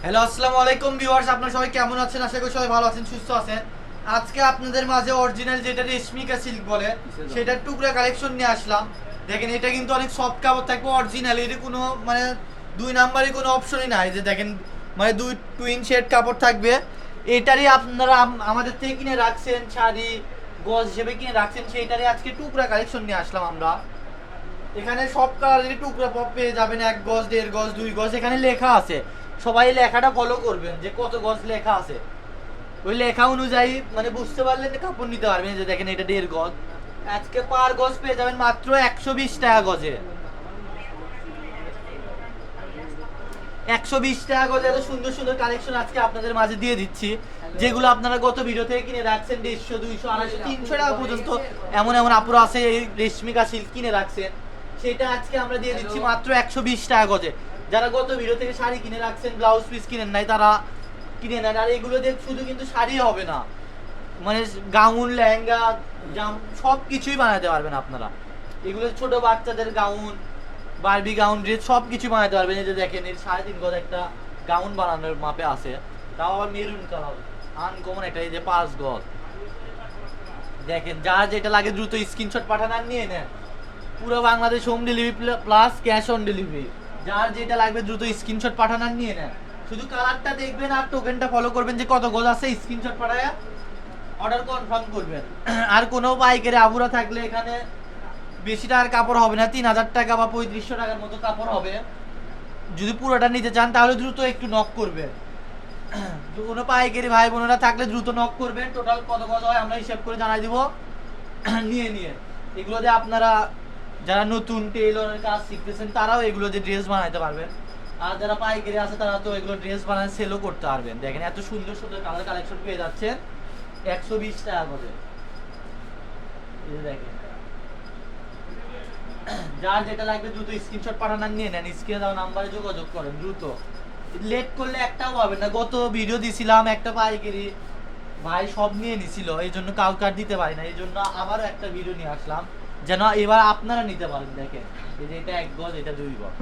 Hello আসসালামু আলাইকুম viewers, আপনারা সবাই কেমন আছেন? আশা করি সবাই ভালো আছেন, সুস্থ আছেন। আজকে আপনাদের মাঝে অরিজিনাল যেটা রেশমিকা সিল্ক বলে সেটার টুকরা কালেকশন নিয়ে আসলাম। দেখেন এটা কিন্তু অনেক সফট কাপড় থাকবে, অরিজিনাল। এর কোনো মানে দুই নাম্বারই কোনো অপশনই নাই। যে দেখেন মানে দুই টুইন শেড কাপড় থাকবে। এটারই আপনারা আমাদের থেকে কিনে রাখছেন, শাড়ি গজ হিসেবে কিনে রাখছেন, সেইটারই আজকে টুকরা কালেকশন নিয়ে আসলাম আমরা। এখানে সব কালারের টুকরা পপ পেয়ে যাবেন, 1 গজ 1.5 গজ 2 গজ। এখানে লেখা আছে, সবাই লেখাটা ফলো করবেন যে কত গজ লেখা আছে। ওই লেখা অনুযায়ী মানে বুঝতে পারলে কাপড় নিতে পারবেন। যে দেখেন এটা 1.5 গজ, আজকে পার গজ পেয়ে যাবেন মাত্র 120 টাকা গজে। 120 টাকা গজে এত সুন্দর সুন্দর কালেকশন আজকে আপনাদের মাঝে দিয়ে দিচ্ছি, যেগুলো আপনারা গত ভিডিও থেকে কিনে রাখছেন 150 200 250 300 টাকা পর্যন্ত। এমন এমন আপুরা আছে এই রেশমিকা সিল্ক কিনে রাখছেন, সেটা আজকে আমরা দিয়ে দিচ্ছি মাত্র 120 টাকা গজে। যারা গত ভিডিও থেকে শাড়ি কিনে রাখছেন, ব্লাউজ পিস কিনেন নাই, তারা কিনে নেন। আর এগুলো দিয়ে শুধু কিন্তু শাড়ি হবে না, মানে গাউন, লেহেঙ্গা, জাম সব কিছুই বানাতে পারবেন আপনারা। এগুলো ছোট বাচ্চাদের গাউন, বারবি গাউন, ড্রেস সব কিছু বানাতে পারবেন। এই যে দেখেন এর 3.5 গজ একটা গাউন বানানোর মাপে আছে, তাও আবার মেরুন কালার, আনকমন একটা। এই যে 5 গজ দেখেন। যার যেটা লাগে দ্রুত স্ক্রিনশট পাঠান আর নিয়ে নেন। পুরো Bangladesh home delivery plus cash on delivery. যার যেটা লাগবে দ্রুত স্ক্রিনশট পাঠান আর নিয়ে নেন। শুধু কালারটা দেখবেন আর টোকেনটা ফলো করবেন যে কত গজ আছে, স্ক্রিনশট পাঠায়া অর্ডার কনফার্ম করবেন। আর কোনো পাইকারি আবুরা থাকলে এখানে বেশি টাকার কাপড় হবে না, 3000 টাকা বা 3500 টাকার মতো কাপড় হবে। যদি পুরোটা নিতে চান তাহলে দ্রুত একটু নক করবেন। কোনো পাইকারি ভাই বোনেরা থাকলে দ্রুত নক করবেন। টোটাল কত গজ হয় আমরা হিসাব করে জানাই দিব। নিয়ে নিয়ে এগুলো দিয়ে আপনারা যারা নতুন টেইলরের কাজ শিখতেছেন তারাও এগুলো দিয়ে ড্রেস বানাইতে পারবেন। আর যারা পাইকারি আছে তারা তো এগুলো ড্রেস বানায় সেলও করতে পারবেন। দেখেন এত সুন্দর সুন্দর কালার কালেকশন পেয়ে যাচ্ছেন 120 টাকা করে। এই যে দেখেন, যার যেটা লাগবে দ্রুত স্ক্রিনশট পাঠান আর নিয়ে নেন। স্ক্রিনে দেওয়া নাম্বারে যোগাযোগ করেন দ্রুত। লেট করলে একটাও পাবেন না। গত ভিডিও দিছিলাম একটা পাইকারি ভাই সব নিয়ে নিছিল, এই জন্য কাউকে আর দিতে পারি না। এই জন্য আবারও একটা ভিডিও নিয়ে আসলাম যেন এবার আপনারা নিতে পারেন। দেখেন এই যে এটা 1 গজ, এটা 2 গজ।